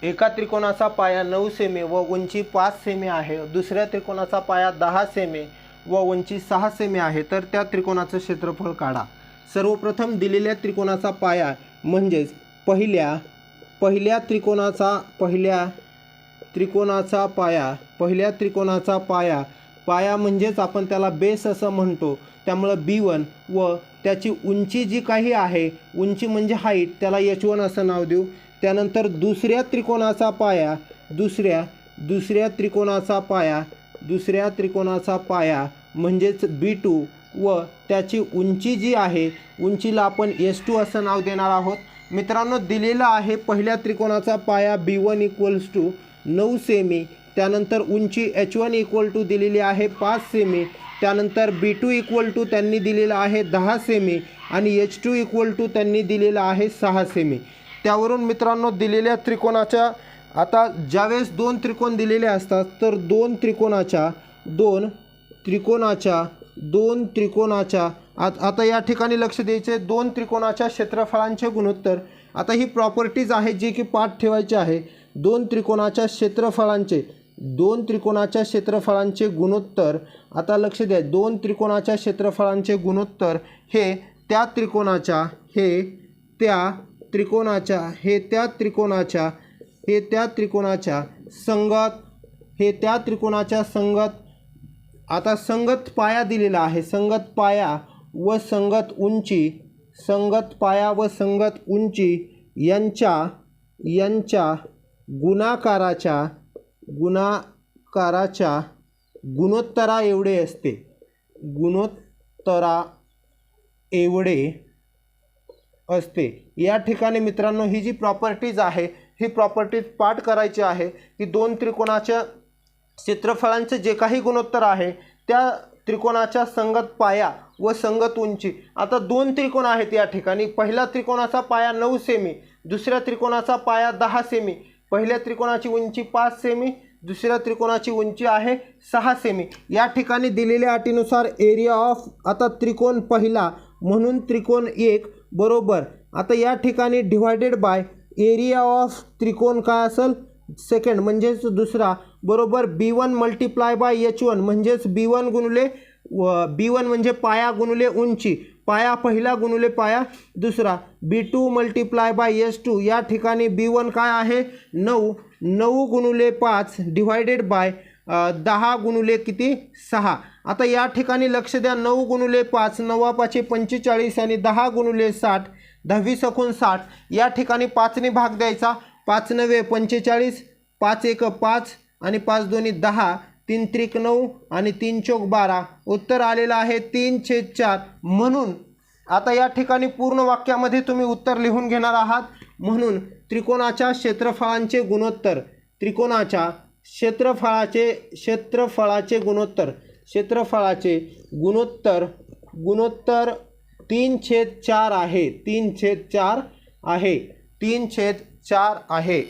एका त्रिकोणाचा पाया 9 सेमी व उंची 5 सेमी आहे, दुसऱ्या त्रिकोणाचा पाया 10 सेमी व उंची 6 सेमी आहे, तर त्या त्रिकोणाचं क्षेत्रफळ काढा। सर्वप्रथम दिलेल्या त्रिकोणाचा पाया म्हणजेच पहिल्या त्रिकोणाचा पाया म्हणजेच आपण त्याला बेस असं म्हणतो, त्यामुळे B1 व त्याची उंची जी काही आहे, उंची म्हणजे हाईट, त्याला H1 असं नाव देऊ। त्यानंतर दुसऱ्या त्रिकोणाचा पाया म्हणजेच B2 व त्याची उंची जी आहे, उंचीला आपण S2 असं नाव देणार आहोत। मित्रांनो, दिलेला आहे पहिल्या त्रिकोणाचा पाया B1 = 9 सेमी, त्यानंतर उंची H1 दिलेली आहे 5 सेमी, त्यानंतर B2 त्यांनी दिलेला आहे 10 सेमी आणि H2 त्यांनी दिलेला आहे 6 सेमी। त्यावरून मित्रांनो, दिलेल्या त्रिकोणाच्या आता ज्यावेळेस दोन त्रिकोण दिलेले असतात तर दोन त्रिकोणाच्या आता या ठिकाणी लक्ष द्यायचे, दोन त्रिकोणाच्या क्षेत्रफळांचे गुणोत्तर। आता ही प्रॉपर्टीज आहे जी की पाठ ठेवायची आहे। दोन त्रिकोणाच्या क्षेत्रफळांचे गुणोत्तर, आता लक्ष द्या, दोन त्रिकोणाच्या क्षेत्रफळांचे गुणोत्तर हे त्या त्रिकोणाच्या संगत आता संगत पाया दिलेला आहे, संगत पाया व संगत उंची यांच्या गुणाकाराच्या गुणोत्तरा एवढे असते। या ठिकाणी मित्रांनो, ही जी प्रॉपर्टीज आहे, ही प्रॉपर्टीज पाठ करायची आहे की दोन त्रिकोणाच्या क्षेत्रफळांचे जे काही गुणोत्तर आहे त्या त्रिकोणाच्या संगत पाया व संगत उंची। आता दोन त्रिकोण आहेत या ठिकाणी, पहिल्या त्रिकोणाचा पाया 9 सेमी, दुसऱ्या त्रिकोणाचा पाया 10 सेमी, पहिल्या त्रिकोणाची उंची 5 सेमी, दुसऱ्या त्रिकोणाची उंची आहे 6 सेमी। या ठिकाणी दिलेल्या अटीनुसार एरिया ऑफ, आता त्रिकोण पहिला म्हणून त्रिकोण 1 बरोबर, आता या ठिकाणी डिवायडेड बाय एरिया ऑफ त्रिकोण काय असेल, सेकंड म्हणजेच दुसरा, बरोबर B1 × H1 म्हणजेच B1 म्हणजे पाया गुणिले उंची, पाया पहिला गुणिले पाया दुसरा, B2 × S2, या ठिकाणी B1 काय आहे 9 × 5 डिवायडेड बाय 10 गुणिले किती 6। आता या ठिकाणी लक्ष द्या, 9 × 5 9 5 45 आणि 10 × 60 10 × 60, या ठिकाणी 5 ने भाग द्यायचा, 5 × 9 45, 5 × 1 5 आणि 5 × 2 10, 3 × 3 9 आणि 3 × 4 12, उत्तर आलेलं आहे 3/4। म्हणून आता या ठिकाणी पूर्ण वाक्यामध्ये तुम्ही उत्तर लिहून घेणार आहात। म्हणून त्रिकोणाच्या क्षेत्रफळांचे गुणोत्तर, त्रिकोणाच्या क्षेत्रफळाचे गुणोत्तर 3/4 आहे, 3/4 आहे।